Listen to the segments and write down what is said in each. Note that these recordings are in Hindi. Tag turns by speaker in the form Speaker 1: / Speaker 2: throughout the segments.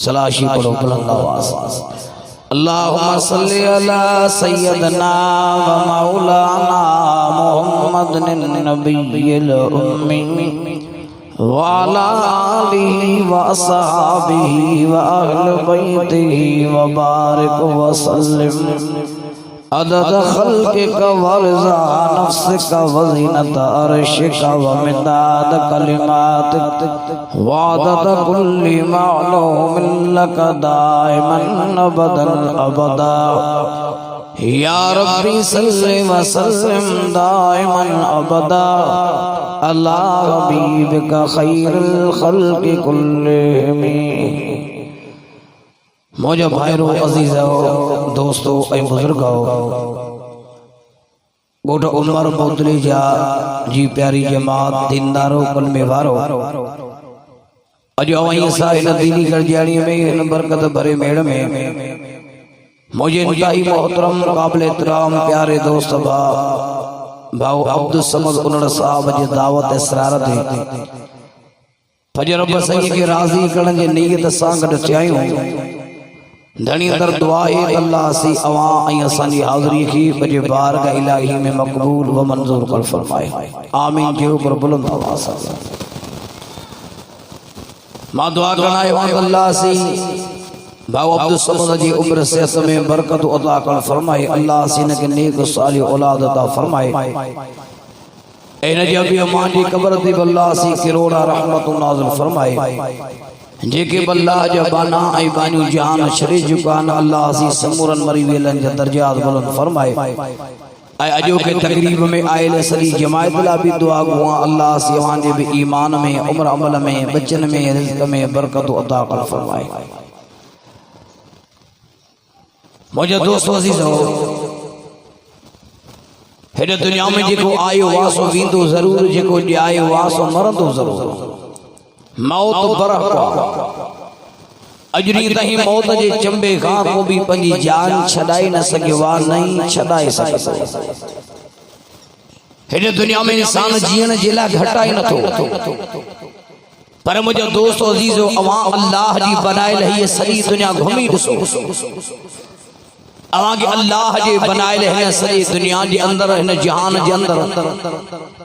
Speaker 1: सलाशी पढ़ो बुलंद आवाज अल्लाहुम्मा सल्ली अला सय्यदना व मौलाना मुहम्मदिन नबिय्यिल उम्मी व अला आलिहि व अस्हाबिहि व अहलि बैतिहि व बारिक व सल्लिम अदद खल्क़िका व रिज़ा नफ्सिका व ज़ीनत अर्शिका व मिदाद कलिमातिक व अदद कुल्ली मालूमिन लक दाइमन अबदन अबदा या रब्बी सल्लि व सल्लिम दाइमन अबदा अला हबीबिका खैरुल खल्क़ि कुल्लिहिम। मौजा भाइरो अजीज़ो दोस्तों ऐं बुजुर्गो गोठ उमर बोतली जा जी प्यारी जमात दीनदारो कलमे वारो अज अवहीं सा इन दीनी गरजाणी में इन बरकत भरे मेड़ में मुझे इंतहाई मोहतरम काबिल एहतराम प्यारे दोस्त भाऊ अब्दुल समद उन्हड़ साहब जी दावत इसरारत फजर रब सही के राजी करण जे नीयत सां गड चाहियो धनी दर दुआ है अल्लाह सी अवा ऐं असांजी हाज़िरी की बजे बारगाह इलाही में मकबूल व मंजूर कर फरमाए आमीन के ऊपर बुलंद आवाज़ से मां दुआ करना है अल्लाह सी भाऊ अब्दुल समद जी उम्र सेहत में बरकत अता कर फरमाए अल्लाह सी ने के नेक सालिह औलाद अता फरमाए ए नजबी अमान जी कब्र दी अल्लाह सी करोड़ा रहमत नाज़िल फरमाए जेके अल्लाह जा बाना ऐं बानियूं जहान छॾे चुका आहिनि अल्लाह सी समूरन मरी वेलनि जा दर्जात बुलंद फरमाए ऐं अॼो के तकरीब में आयल सॼी जमायत लाइ बि दुआ गुआ अल्लाह सी अवां जे बि ईमान में उम्र अमल में बचन में रिज़्क़ में बरकत अता कर फरमाए। मुझे दोस्तों अज़ीज़ो हेॾे दुनिया में जेको आयो वासो वेंदो ज़रूर जेको ॼायो वासो मरंदो ज़रूर मौत बरह अजरी तही मौत जे चंबे खां को भी पंजी जान छड़ाई न सके वा नहीं छड़ाए सके हेॾे दुनिया में इंसान जीण जे लाइ घटाई नथो पर मुझे दोस्तों अज़ीज़ो अवां अल्लाह जी बनायल ही सॼी दुनिया घुमी ॾिसो अवां के अल्लाह जे बनायल है सॼी दुनिया जे अंदर इन जहान जे अंदर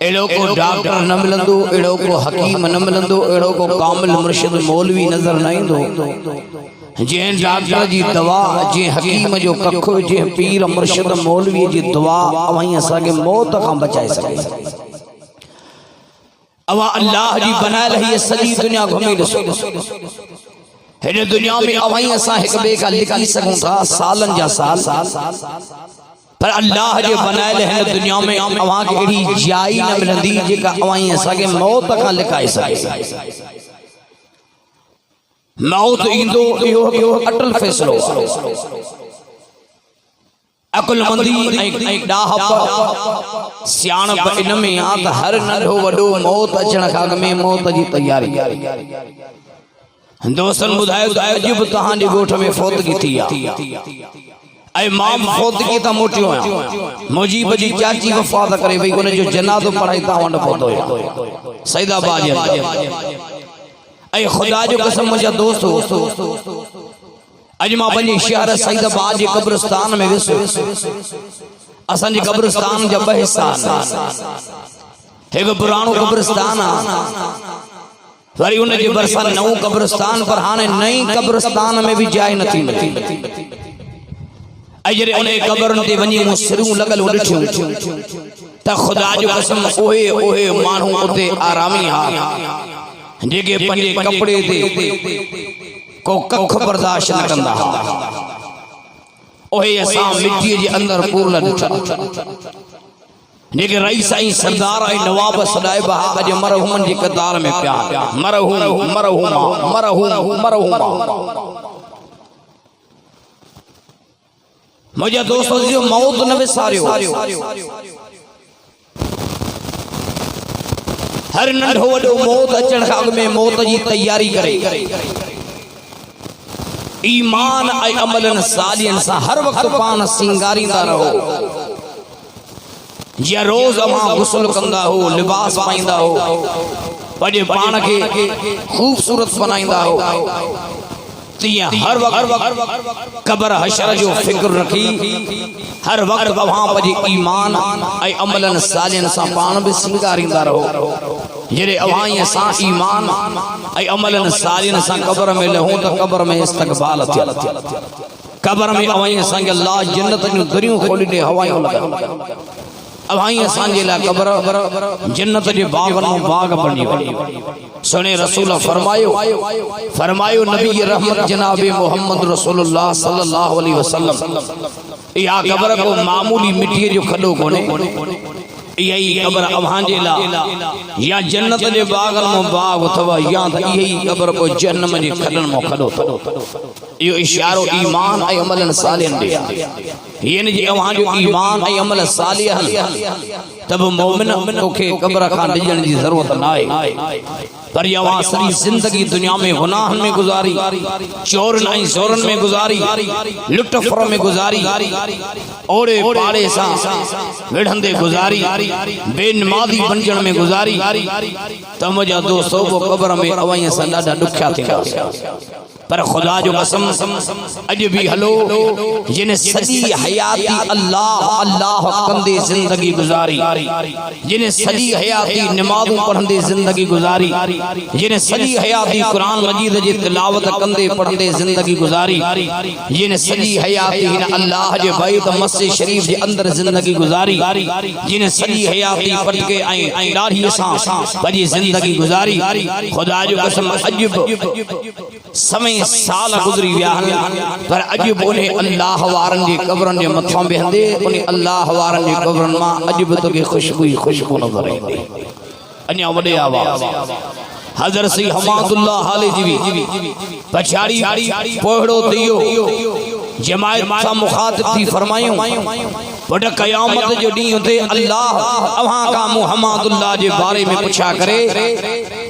Speaker 1: एड़ो को डॉक्टर न मिलंदो एड़ो को हकीम न मिलंदो एड़ो को कामिल मुर्शिद मौलवी नजर न ईंदो जे डॉक्टर जी दवा जे हकीम जो कखो जे पीर मुर्शिद मौलवी जी दुआ अवहीं असा के मौत खां बचाए सके अवा अल्लाह जी बनायल है सॼी दुनिया घुमी ॾिसो हेॾे दुनिया में अवहीं असां हिक ॿिए खां लिखी सघूं था सालन जा साल पर अल्लाह जे बनायल हिन दुनिया में अवां खे अहिड़ी जाइ न मिलंदी जेका अवहीं असांखे मौत खां लिकाए सघे। मौत ईंदो इहो अटल फ़ैसिलो अकुलमंदी ऐं ॾाहप सियाणप इन में आ त हर नंढो वॾो मौत अचण खां अॻु में मौत जी तैयारी दोस्तन बुधायो अॼु बि तव्हांजे ॻोठ में फौतगी थी आहे ऐं मां फौतगी तां मोटियो आहियां मुजीब जी चाची वफ़ात करे वई उन जो जनाज़ो पढ़ाई तां वटि पहुतो हुयो सईदाबाद ऐं ख़ुदा जो कसम मुंहिंजा दोस्त अॼु मां पंहिंजे शहर सईदाबाद जे कब्रिस्तान में वियुसि असांजे कब्रिस्तान जा ॿ हिस्सा आहिनि हिकु पुराणो कब्रिस्तान आहे वरी उन जे बरसा नओ कब्रिस्तान पर हाने नई कब्रिस्तान में भी जाइ नथी मिली अजरे उन कब्रन ते वनी मुसरू लगल उठियो त खुदा जो कसम ओए ओए मानू उते आरामी हा जेके पंजे कपड़े ते को कख बर्दाश्त न कंदा ओए असां मिट्टी जे अंदर पूरल ॾिठा जेके रईस ऐं सरदार ऐं नवाब सदाइब अॼु मरहूमन जी कतार में पिया मरहूमा मुझे दोस्तों जो मौत न विसारियो हर नंढो वॾो मौत अचण खां अॻु में मौत जी तैयारी करे ईमान ऐं अमलन सालियन सां हर वक्त पान सिंगारींदा रहो जिया रोज अवां गुस्ल कंदा हो लिबास पाईंदा हो पंहिंजे पाण खे खूबसूरत बनाईंदा हो तिया हर वक्त कब्र हशर जो फिक्र रखी हर वक्त अवां पंहिंजे ईमान ऐं अमलन सालियन सां पाण बि सिंगारींदा रहो जॾहिं अवां सां ईमान ऐं अमलन सालियन सां कब्र में लहूं त कब्र में इस्तक़बाल थियल कब्र में अवां असांखे अल्लाह जन्नत जूं दरियूं खोली ॾे हवायूं लॻाए अब आई असांजे ला कब्र जन्नत जे बागन में बाग बनी वई सुने रसूल फरमायो नबी रहमत जनाब मोहम्मद रसूलुल्लाह सल्लल्लाहु अलैहि वसल्लम या कब्र को मामूली मिट्टी जो खडो कोने यही कब्र अवांजे ला या जन्नत जे बागन में बाग अथवा या यही कब्र को जन्नत जे खडन में खडो यो इशारो ईमान ऐं अमलन सालिहन दे यानी जे अवां जो ईमान ऐं अमल सालिहन तब मोमिन तोखे कब्र खां डिजण जी जरूरत ना आहे पर अवां सॼी जिंदगी दुनिया में गुनाहन में गुजारी चोरन ऐं ज़ोरन में गुजारी लुट फुर में गुजारी ओड़े पाड़े सां विढ़ंदे गुजारी बेनमाज़ी बणजण में गुजारी त मुंहिंजा दोस्तो वो कब्र में अवां सां ॾाढा ॾुखिया थींदा पर खुदा जो कसम अज भी हलो जिन सजी हयाती अल्लाह कंदे जिंदगी गुजारी जिन सजी हयाती नमाज़ूं पढ़ंदे जिंदगी गुजारी जिन सजी हयाती कुरान मजीद जी तिलावत कंदे पढ़ंदे जिंदगी गुजारी जिन सजी हयाती अल्लाह जे बैत मस्जिद शरीफ जे अंदर जिंदगी गुजारी जिन सजी हयाती पटके ऐं दाढ़ी सां पंहिंजी जिंदगी गुजारी खुदा जो कसम अज समय साल गुजरी विया पर अज बोले अल्लाह वारन जी कब्रन जे मथां बेहंदे उन अल्लाह वारन जी कब्रन मां अज भी तो खुशबू नजर ईंदी अञा वडे आवाज हज़रत सी हमादुल्लाह हाले जी पछाड़ी पोहड़ो दियो जमायत सा मुखातिब थी फरमायूं वड कयामत जो डी थे अल्लाह अवां का मुहम्मदुल्लाह जे बारे में पूछा करे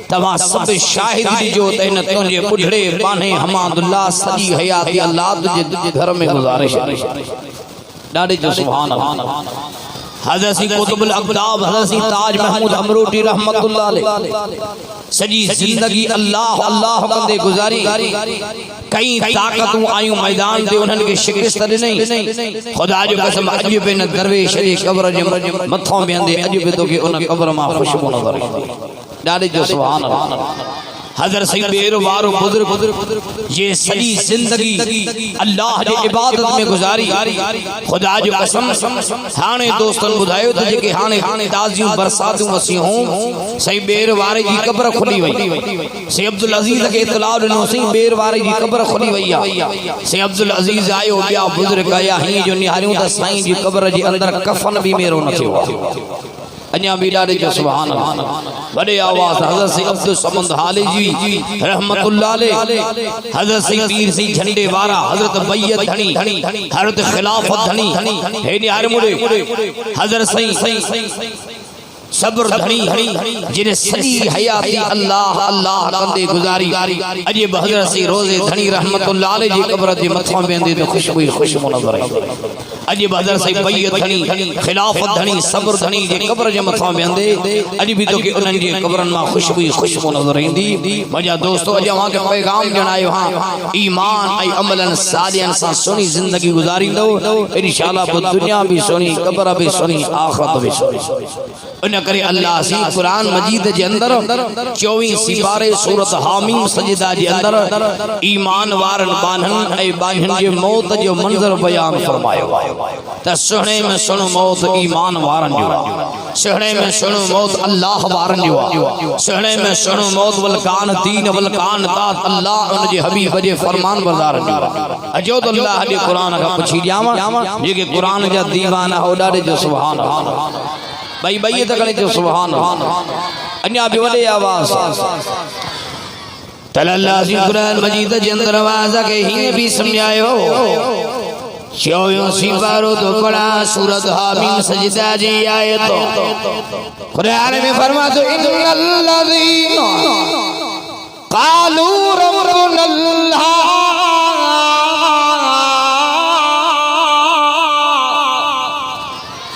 Speaker 1: तवा सब शाहिद जो तन तुझे बुढ़ड़े बाने हमादुल्लाह सजी हयाती अल्लाह तुझे घर में गुजारिश डाडे जो सुभान अल्लाह हज़रत सी कुतुबुल अक़ताब हज़रत सी ताज महमूद अमरूटी रहमतुल्लाह अलैह सजी जिंदगी अल्लाह कंदे गुजारी कई ताकतूं आयूं मैदान ते उन्हनि खे शिकस्त ॾिनई खुदा जो कसम अॼु बि न दरवेश जे कब्र जे मथां बीहंदे अॼु बि तोखे उन कब्र मां खुशबू नज़र ईंदी ॾाढे जो सुभान अल्लाह हज़रत सी बेर वारो बुजुर्ग ये सजी जिंदगी अल्लाह जे इबादत में गुजारी खुदा जो कसम हाने दोस्तन बुधायो त जेके हाने ताज़ियूं बरसातूं वसियूं सही बेर वारे जी कब्र खुली वई से अब्दुल अजीज के इतलाउ ॾिनो सी बेर वारे जी कब्र खुली वई से अब्दुल अजीज आयो ॿिया बुजुर्ग आया ही जो निहारियूं त साईं जी कब्र जे अंदर कफन भी मेरो न थियो अञा भी ॾाढे जो सुभान अल्लाह वडे आवाज हज़रत सी अब्दुल समद हाली जी रहमतुल्लाह अलैह हज़रत सी पीर सी झंडे वारा हज़रत बैयत धनी हज़रत खिलाफत धनी हे निहार मुड़े हज़रत सही सब्र धनी जिने सजी हयाती अल्लाह कंदे गुजारी अजे हज़रत सी रोजे धनी रहमतुल्लाह अलैह जी कब्र जे मथां बेंदे तो खुशबू नजर आई अजे हज़रत सी बैयत धनी खिलाफत धनी सब्र धनी जे कब्र जे मथां बेंदे अज भी तो के उनन जे कब्रन मां खुशबू नजर ईंदी मजा दोस्तों अज वहां के पैगाम जणायो हां ईमान ऐं अमलन सालिहन सां सुनी जिंदगी गुजारींदो इंशाअल्लाह वो दुनिया भी सुनी कब्र भी सुनी आखिरत भी सुनी उन करे अल्लाह सी कुरान मजीद जे अंदर 24 सिपारे सूरत हामीम सजदा जे अंदर ईमान वारन बान्हन ऐं बान्हन जे मौत जो मंजर बयान फरमायो त सुहणे में सुनो मौत ईमान वारन जो सुहणे में सुनो मौत अल्लाह वारन जो सुहणे में सुनो मौत वल कान दीन वल कान तात अल्लाह उन जे हबीब जे फरमान बरदार जो अजो तो अल्लाह जे कुरान का पुछी जावा जेके कुरान जा दीवाना हो ॾाढे जो सुभान अल्लाह भाई बैयत करे जो सुभान अल्लाह अन्या भी वडे आवाज तल्ला सी कुरान मजीद जे अंदर आवाज के ही भी समझायो चौयों सिपारो तो पढ़ा सूरत हामीम सजदा जी आयत कुरान में फरमा तो इन्नल्लज़ीना क़ालू रब्बुनल्लाह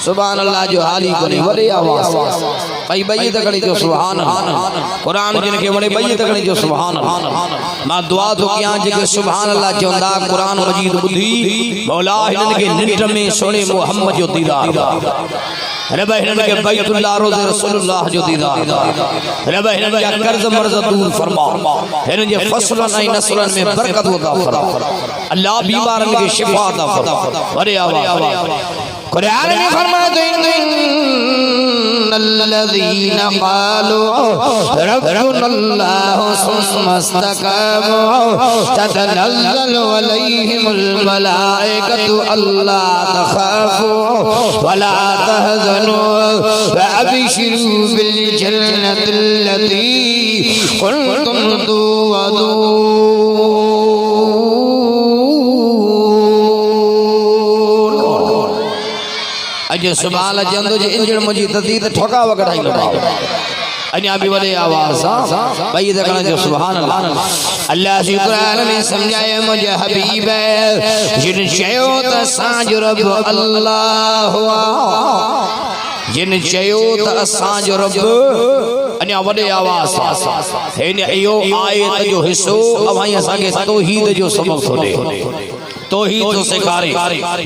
Speaker 1: सुभान अल्लाह जो हाली करे वडे आवाज भाई बैयत करे जो सुभान अल्लाह कुरान जिन के वडे बैयत करे जो सुभान अल्लाह मां दुआ तो किया जे सुभान अल्लाह चंदा कुरान मजीद बुधी मौला हिनन के निट में सोने मोहम्मद जो दीदार रब हिनन के बैतुल्लाह रोज़े रसूलुल्लाह जो दीदार रब हिनन के कर्ज मर्ज दूर फरमा हिनन जे फसलन ऐं नस्लन में बरकत अता फरमा अल्लाह बीमारन के शिफा अता फरमा वडे आवाज कुरान में फरमाते इन्नल्लज़ीना क़ालू रब्बुनल्लाहु सुम्मा इस्तक़ामू ततनज़्ज़लु अलैहिमुल मलाइकतु अल्ला तख़ाफू वला तहज़नू वअबशिरू बिल जन्नतिल्लती कुंतुम तुअदून। अॼु सुभाल जंदो जे इंजण मुंहिंजी तदीद ठोका वगड़ाई लगाओ अञा भी वॾे आवाज़ सां भई तकण जो सुभान अल्लाह। अल्लाह जी कुरान में समझाए मुंहिंजे हबीब जिन चयो त असांजो रब अल्लाह हुआ जिन चयो त असांजो रब अञा वॾे आवाज़ सां हिन इहो आयत जो हिसो अवां असांखे तौहीद जो सबक़ थो ॾे तौहीद तो सेखारे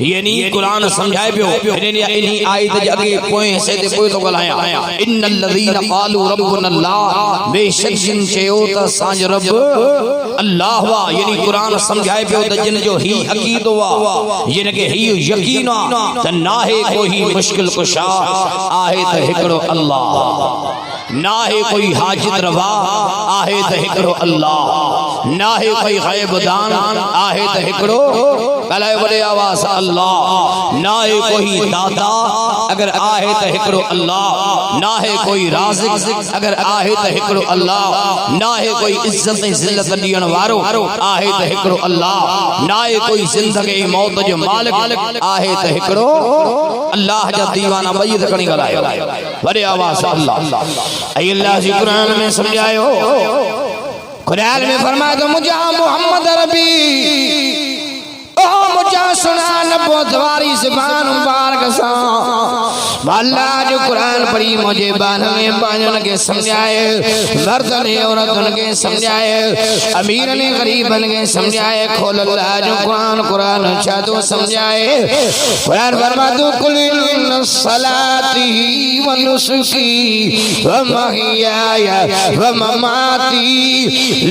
Speaker 1: यानी कुरान समझाए पियो इन्ही आयत जे अगे पोए हिस्से ते पोए तो ॻाल्हायां इन्नल लज़ीना क़ालू रब्बुनल्लाह बेशक जिन चयो त असांजो रब अल्लाह हुआ यानी कुरान समझाए पियो त जिन जो ही अक़ीदो आहे जिन खे ही यकीन आहे त नाहे कोई मुश्किल कुशा आहे त हिकिड़ो अल्लाह नाहे कोई हाजित रवा आहे त हिकिड़ो अल्लाह नाहे कोई ग़ैब दान आहे त हिकिड़ो ॻाल्हाए वॾे आवाज़ सां अल्लाह नाहे कोई दाता अगर आहे त हिकिड़ो अल्लाह नाहे कोई राज़िक अगर आहे त हिकिड़ो अल्लाह नाहे कोई इज्जत ऐं ज़िल्लत ॾियण वारो आहे त हिकिड़ो अल्लाह नाहे कोई ज़िंदगी ऐं मौत जो मालिक आहे त हिकिड़ो अल्लाह जा दीवाना ॿई त खणी ॻाल्हायो वॾे आवाज़ सां अल्लाह। ऐं अल्लाह जी कुरान में समझायो कुरान में फरमाया तो मुझा मोहम्मद रबी ओ मुझा सुना नबूवत वाली ज़बान मुबारक सा अल्लाह जो कुरान पढ़ी मुझे बानवे बाजन के समझाए मर्दन औरतन के समझाए अमीर ने गरीबन के समझाए खोल अल्लाह जो कुरान छादो समझाए कुरान फरमा दो कुल इन्ना सलाती व नुसुकी व महयाया व ममाती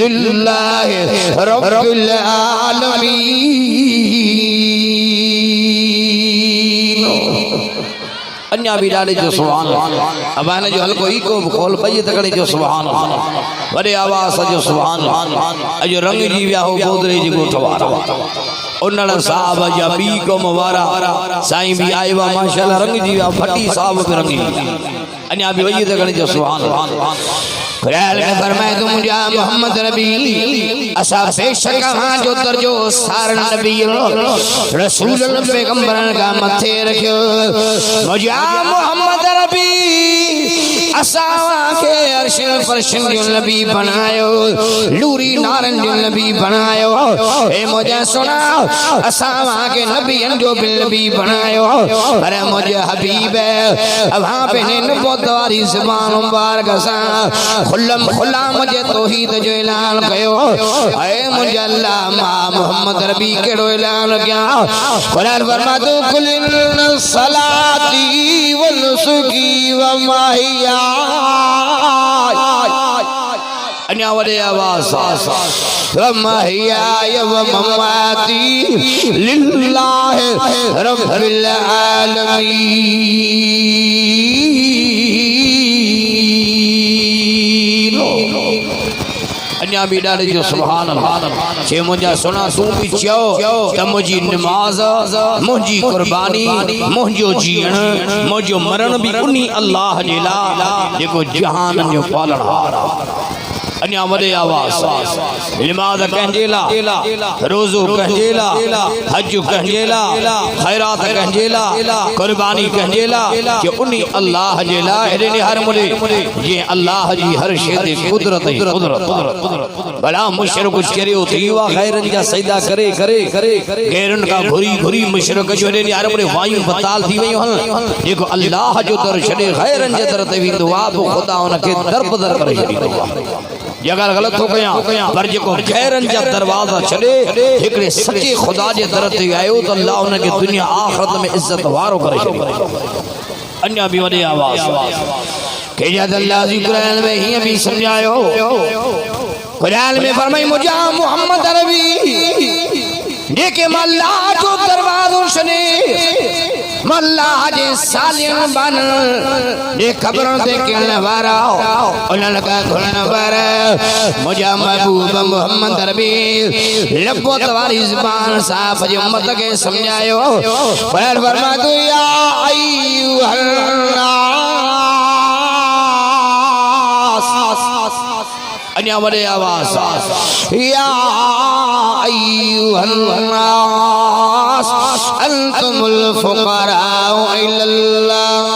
Speaker 1: लिल्लाहि रब्बिल आलमीन। अन्या भी डाले जो सुभान अब आने जो हल्को ही को खोल पई तकड़े जो सुभान वडे आवाज जो सुभान अजो रंग जी विया हो गोदरे जी गोठवारा उन्नड़ साहब या बी को मवारा साईं भी आईवा माशाल्लाह रंग जी विया फटी साहब पे रंगी अन्या भी वही तकड़े जो सुभान कुरान में फरमाए तो मुझा मोहम्मद नबी असा बेशक हां जो दर्जो सार नबी रसूल पैगंबरन का मथे रखियो मुझा मोहम्मद नबी असा के अर्श फर्श जो नबी बनायो लूरी नारन जो नबी बनायो ए मुझे सुना असा के नबी जो नबी बनायो अरे मुझे हबीब वहां पे ने नबूवत वाली ज़बान मुबारक सा खुल्लम खुला मुझे तौहीद जो ऐलान कयो ऐ मुझे अल्लाह मोहम्मद नबी केड़ो ऐलान किया कुरान फरमा दो कुल इन्ना सलाती व नुसुकी व महया अन्या वडे आवाज व महया व ममाती लिल्लाहि रब्बिल आलमीन। अन्या भी डाले जो सुभान अल्लाह छे मुझा सुना तू भी चयो त मुझी नमाज मुझी कुर्बानी मुझो जीण मुझो मरण भी उन्हीं अल्लाह जे ला जेको जहान जो पालनहार अन्या वडे आवाज नमाज कहंजेला रोजो कहंजेला हज कहंजेला खैरात कहंजेला कुर्बानी कहंजेला कि उन्हीं अल्लाह जे ला हेडे हर मुले ये अल्लाह जी हर शे दे कुदरत भला मुशरक कुछ करे थी वा गैरन जा सजदा करे करे करे गैरन का घुरी घुरी मुशरक जो हेडे हर मुले वायु बताल थी वयो हन जेको अल्लाह जो दर छडे गैरन जे दर ते विंदो आ तो खुदा उनके दर बदर करे छडींदो आ अगर गलत हो गया पर जेको गैरन जा दरवाजा छडे एकड़े सच्चे खुदा जे दर ते आयो तो अल्लाह उनके दुनिया आखिरत में इज्जत वारो करे अन्या भी वडे आवाज के जद अल्लाह जी कुरान में ही भी समझायो कुरान में फरमाई मुझा मोहम्मद नबी जेके अल्लाह जो दरवाजो छडे मल्लाह जे सालियन बन जे खबरों ते कहने वारा उन्हनि का खुलण पर मुझा महबूब मोहम्मद रबी लब्बत वाली ज़ुबान साफ जी उम्मत के समझायो पर फरमा तू या अय्युहन नास अन्या बड़े आवाज या अय्युहन नास अंतुमुल फुकरा इल्लल्लाह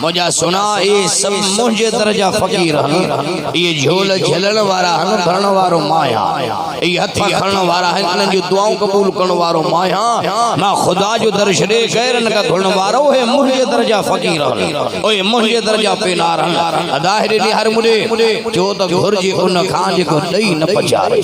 Speaker 1: मुझा सुना ये सब मुझे दर्जा फकीर हन ये झोल झलण वारा हन भरण वारो माया ये हथ खणण वारा हन इन्हनि जो दुआऊं कबूल करण वारो माया मां खुदा जो दर्श दे गैरन का धुरण वारो है मुझे दर्जा फकीर हन ओए मुझे दर्जा पेनार हन ज़ाहिर दी हर मुडे जो त घुरजे उन खां जेको दई न पचारे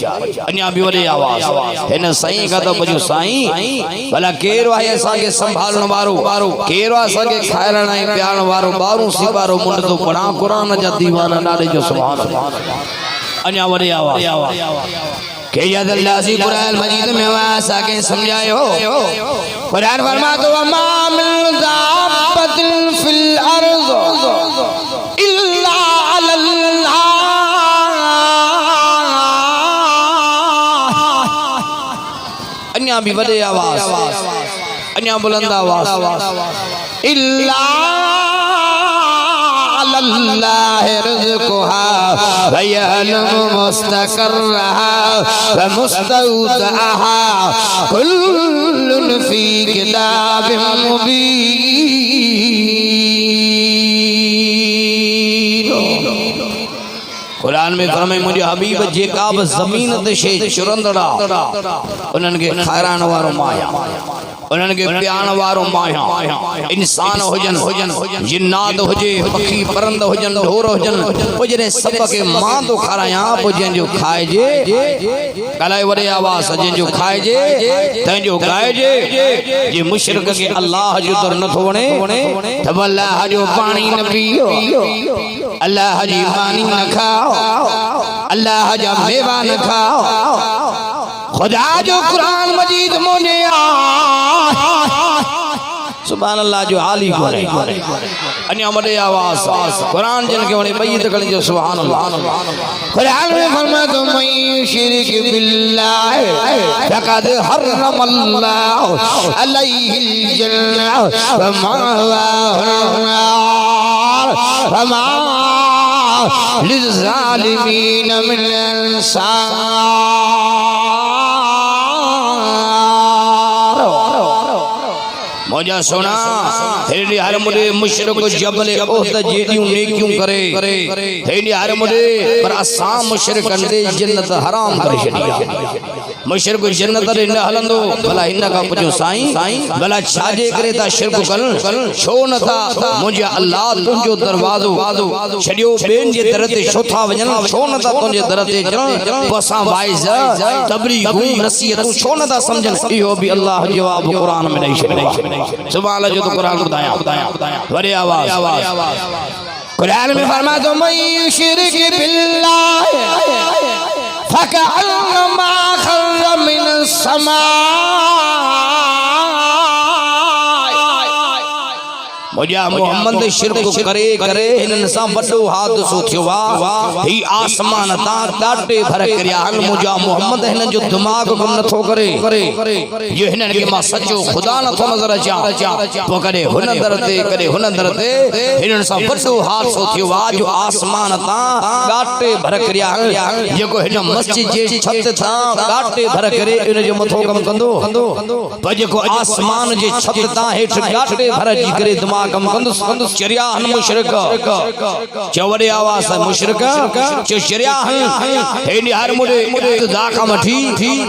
Speaker 1: अन्या भी वडे आवाज इन साईं का तो बजो साईं भला केर आहे असा के संभालण वारो केर असा के खाइण ऐं प्यारण वारो बारू सिबारो मुंड तो पढ़ा कुरान जा दीवाना नाले जो सुभान अन्या वडे आवाज के याद अल्लाह सी कुरान मजीद में वासा के समझायो कुरान फरमा तो अमा मिन दाब्बतिन फिल अर्ज़ इल्ला अल्लाह अन्या भी वडे आवाज अन्या बुलंद आवाज इल्ला अल्लाह रिज़्क़ुहा व यअलमु मुस्तक़र्रहा व मुस्तौदअहा कुल्लुन फी किताबिन मुबीन कुरान में फरमाए मुझे हबीब जेका ब ज़मीन ते शे चुरंदड़ा उन्हनि के खाइण वारो माया उन्हनि के प्याण वारो माया इंसान हुजन जिन्नात हुजे पखी परंद हुजन ढोर हुजन जने सब के मां तो खाराया पो जंजो खाइजे कलाए वडे आवाज जंजो खाइजे तंजो गाइजे जे मुशरिक के अल्लाह जो दर न थो वणे तब अल्लाह जो पानी न पियो अल्लाह जी पानी न खाओ अल्लाह जा मेवा न खाओ खुदा जो कुरान मजीद मोने सुभान अल्लाह जो हाली कोने अन्या मडे आवाज कुरान जन के वणे बई त कणी जो सुभान अल्लाह कुरान में फरमा तो मैं शिरक बिल्लाह फक़द हर्रम अल्लाह अलैहिल जन्नह व मावाहुन नार फमा लिज़ालिमीन मिन अंसार मुझा सुना हेडी हर मुडे मुशरिक जबल ओहद जेदियूं नेकियूं करे हेडी हर मुडे पर असा मुशरिक दे जन्नत हराम करे छडिया मुशरिक जन्नत रे न हलंदो भला इन का पुछो साईं भला छाजे करे ता शिरक कल छो न था मुझे अल्लाह तुंजो दरवाजो छडियो बेन जे दर ते छो था वजन छो न था तुंजे दर ते चल बसा वाइज तबलीगू नसीहत छो न था समझन इहो भी अल्लाह जवाब कुरान में नहीं छडिया सुभान अल्लाह जो तो कुरान बताया बड़े आवाज कुरान में फरमा तो मैं शिरक बिल्लाह फकअन्नमा खर्र मिन समा मुझा मोहम्मद शिरक करे हिननि सां वॾो हादसो थियो आहे ही आसमान तां ॾाढे भर करिया हन मुझा मोहम्मद हिननि जो दिमाग़ कम नथो करे ये हिननि खे मां सचो खुदा नथो नज़र अचां पोइ कॾहिं हुन दर ते कॾहिं हुन दर ते हिननि सां वॾो हादसो थियो आहे जो आसमान तां ॾाढे भर करिया हन जेको हिन मस्जिद जे छत तां ॾाढे भर करे इन जो मथो कम कंदो पर जेको आसमान जे छत तां हेठि ॾाढे भर जी करे दिमाग़ कम कंदुस चरिया हन मुशरिक चवड़े आवाज मुशरिक जो चरिया हन हेडी हर मुडे इब्तिदा का मठी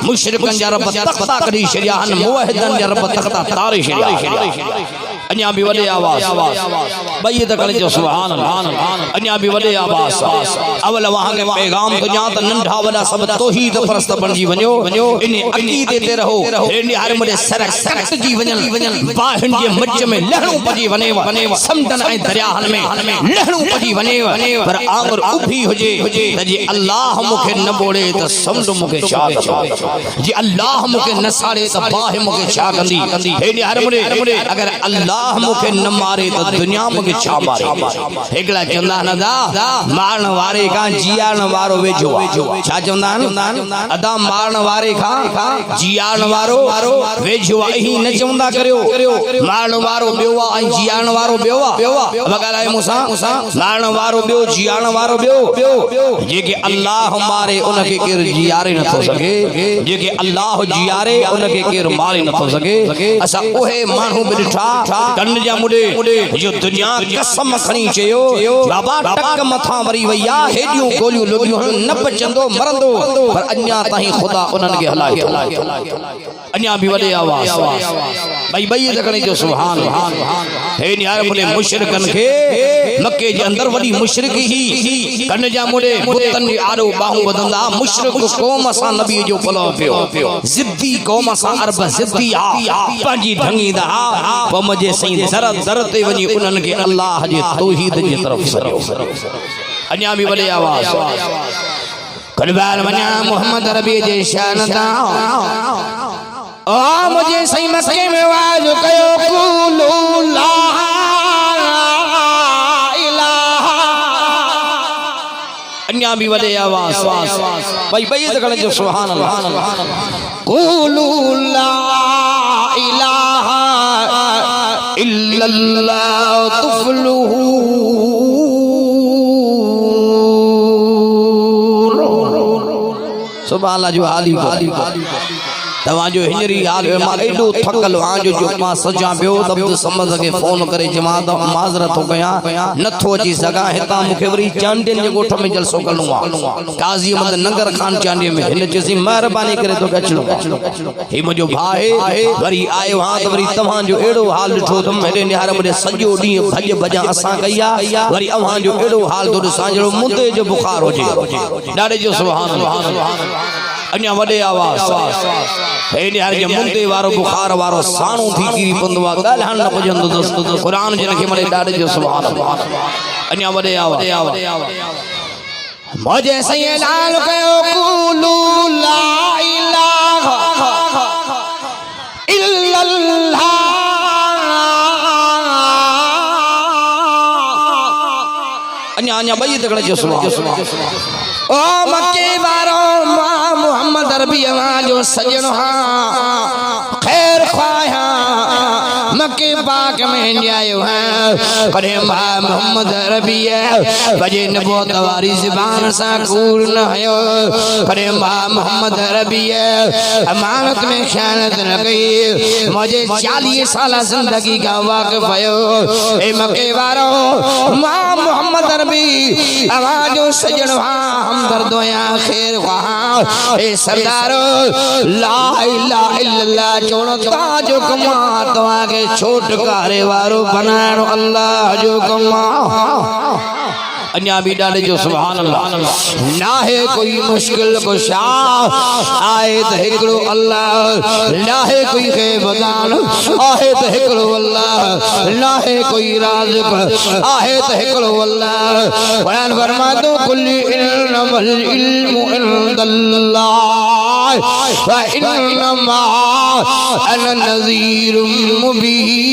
Speaker 1: मुशरिकन जा रब तख्ता करी चरिया हन मुवहिदन जा रब तख्ता तारे चरिया अन्या भी वडे आवाज भई त कले जो सुभान अल्लाह अन्या भी वडे आवाज अवल वहां के पैगाम तो जा त नंढा वडा सब तौहीद परस्त बणजी वञो इन अकीदे ते रहो इन हर मडे सर कट जी वञन बाहन जे मच में लहणू पजी वने समंदन ऐं दरियाहन में लहणू पजी वने पर आंगर उभी हुजे त जी अल्लाह मुखे न बोड़े त समुंड मुखे छा जी अल्लाह मुखे न साड़े त बाह मुखे छा कंदी इन हर मडे अगर अल्लाह मुखे न मारे त दुनिया मुखे छा मारे एकला चंदा न दा मारण वारे का जियाण वारो वेझो छा चंदा अदा मारण वारे का जियाण वारो वेझो ही न चंदा करियो मारण वारो बेवा ऐं जियाण वारो बेवा वगालाए मुसा मारण वारो बेओ जियाण वारो बेओ जेके अल्लाह मारे उनके केर जियारे न थो सके जेके अल्लाह जियारे उनके केर मारे न थो सके असा ओहे मानू बिठा कन जा मुडे जो दुनिया कसम खणी चयो बाबा टक मथा वरी वैया हेडियो गोलियो लोगियो न बचंदो मरंदो पर अन्या ताही खुदा उनन के हलाए अन्या भी वडे आवाज भई तकने जो सुभान हे यार मुने मुशरिकन के मक्के जे अंदर वडी मुशरिक ही कन जा मुडे बुतन आरो बाहू बदंदा मुशरिक कौम सा नबी जो पलो पियो जिद्दी कौम सा अरब जिद्दी पाजी ढंगी दा पम जे सही जर ते वनी उनन के अल्लाह जे तौहीद जे तरफ सरियो अन्या भी वडे आवाज कलबाल मना मोहम्मद रबी जे शान दा ओ मुझे सही मक्के में वाज कयो कुलू ला इलाहा अन्या भी वडे आवाज भई त कने जो सुभान अल्लाह कुलू ला इलाहा इल्लल्लाह तुफलुहू सुभान अल्लाह जो हाली तवा जो हिजरी हाल मां एडो थकल आजो जो मां सजा बियो तब समझ के फोन करे जमा त माजरत हो गया नथो जी सगा हेता मुखे वरी चांडियन जे गोठ में जलसो करणो आ काजी अहमद नगर खान चांडिय में हिन चसी मेहरबानी करे तो अचलो हे मुजो भाई वरी आयो हां त वरी तवा जो एडो हाल ॾिठो त मेरे निहार मुझे सजो डी भज भजा असा कया वरी अवा जो एडो हाल तो साजड़ो मुंदे जो बुखार होजे डाडे जो सुभान अल्लाह अन्या वडे आवाज हे यार जे मुंदे वारो बुखार वारो साणो थी गिरी पंदवा गालहन न पुजंदो दोस्तो कुरान जन के मले डाडे जो सुभान अल्लाह अन्या वडे आवाज मुझे सही लाल कयो कुलू ला इलाहा इल्लल्लाह अन्या भई तकड़े जो सुभान ओ मक्के वारो मोहम्मद अरबी जो सजन खैर ख्वाहा मक्के पाक में जायो है करे मोहम्मद अरबी वजे नबूवत वारी ज़बान सा कूड़ न हयो करे मोहम्मद अरबी अमानत में खयानत न कई मुझे 40 साल जिंदगी का वाक़िफ़ भयो ए मक्के वारो मोहम्मद अरबी आवाजो सजन हमदर्दो या खैर ख्वाहा ए सरदारो ला इलाहा इल्लल्लाह चोनो ताजो कमा तो आगे छोट कारे वारो बनाणो अल्लाह जो कमा अन्या भी डाले जो सुभान अल्लाह ना है कोई मुश्किल कुशा आए तो हिकड़ो अल्लाह ना है कोई ग़ैबदान आहे तो हिकड़ो अल्लाह ना है कोई राज़िक़ आहे तो हिकड़ो अल्लाह बयान फरमा दो कुल्ली इन्नमल इल्मु इंदल्लाह व इन्नमा अना नज़ीरुम मुबीन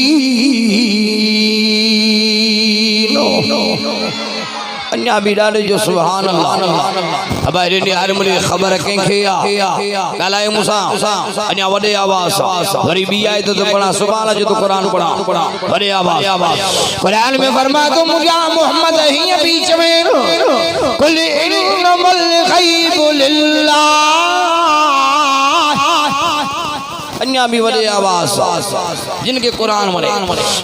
Speaker 1: अन्या भी डाले जो सुभान अल्लाह अब रे हर मुझे खबर के गालाए मूसा अन्या वडे आवाज वरी भी आए तो पढ़ा सुभान जो तो कुरान पढ़ा वडे आवाज कुरान में फरमा तो मुझे मोहम्मद ही बीच में कुल इन्नमल गैबु लिल्लाह अन्या भी वडे आवाज जिनके कुरान मरे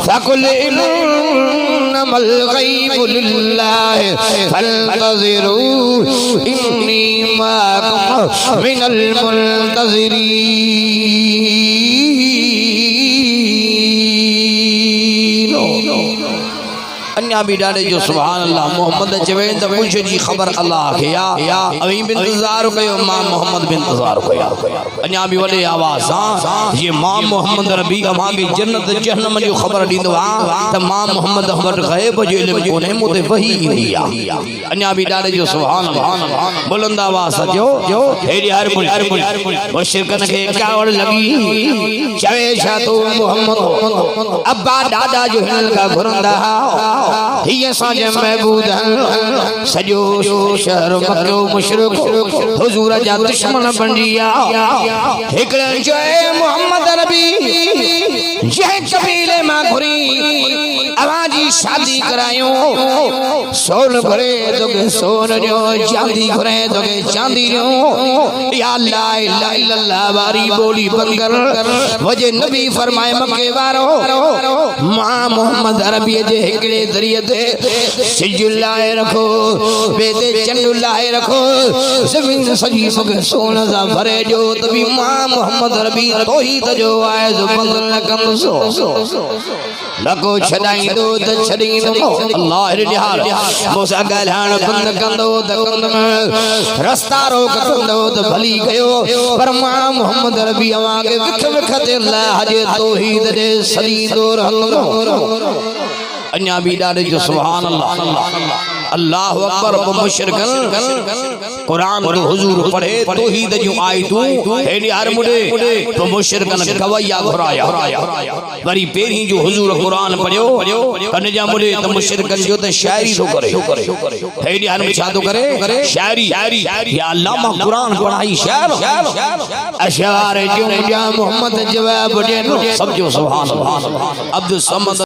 Speaker 1: फकुल इन्नमल गैबु लिल्लाह फंतज़िरू इन्नी माकुम मिनल मुंतज़िरीन अन्या भी डाले जो सुभान अल्लाह मोहम्मद चवें त कुछ जी खबर अल्लाह के या अभी इंतजार कयो मां मोहम्मद बिन इंतजार कयो अन्या भी वले आवाज हां ये मां मोहम्मद रबी अमा की जन्नत जहन्नम जो खबर दींदो आ त मां मोहम्मद खबर गैब जो इल्म कोने मुते वही इंदी आ अन्या भी डाले जो सुभान अल्लाह बुलंद आवाज जो हेरी हर मुल मुशरिकन के कावड़ लगी चवे छा तो मोहम्मद अब्बा दादा जो हिन का घुरंदा ये साजे महबूद सजो शहर मक्को मुशरिक हुजूर जा दुश्मन बणिया हिकड़े जो मोहम्मद नबी जे कबीले मां घुरी अवाजी शादी करायो सोन घरे तोके सोन जो चांदी घरे तोके चांदी जो या ला इलाहा इल्लल्लाह वारी बोली बंगर वजे नबी फरमाए मक्के वारो मां मोहम्मद अरबी जे हिकड़े दरिया ते सिज लाए रखो बेदे चंड लाए रखो जमीन सजी मके सोन सा भरे जो तभी मां मोहम्मद अरबी तौहीद जो आए जो बंदर न कम सो लको छडाई दो त छडी दो अल्लाह रे निहाल मोसा गालान बंद कंदो त कंद में रास्ता रोक कंदो त भली गयो पर मां मोहम्मद अरबी अवा के विख विख ते अल्लाह जे तौहीद दे सदी दौर हलो अन्या भी डाले जो सुभान अल्लाह अल्लाह अकबर मुशरिकन कुरान तो हुजूर पढ़े तौहीद जो आई तू हेडी हर मुडे तो मुशरिकन गवैया घुराया वरी पेरी जो हुजूर कुरान पढ़ियो कन जा मुडे तो मुशरिकन जो ते शायरी तो करे हेडी हर में छा तो करे शायरी या अल्लामा कुरान पढ़ाई शायर अशआर जो जा मोहम्मद जवाब दे सब जो सुभान अल्लाह अब्दुल समद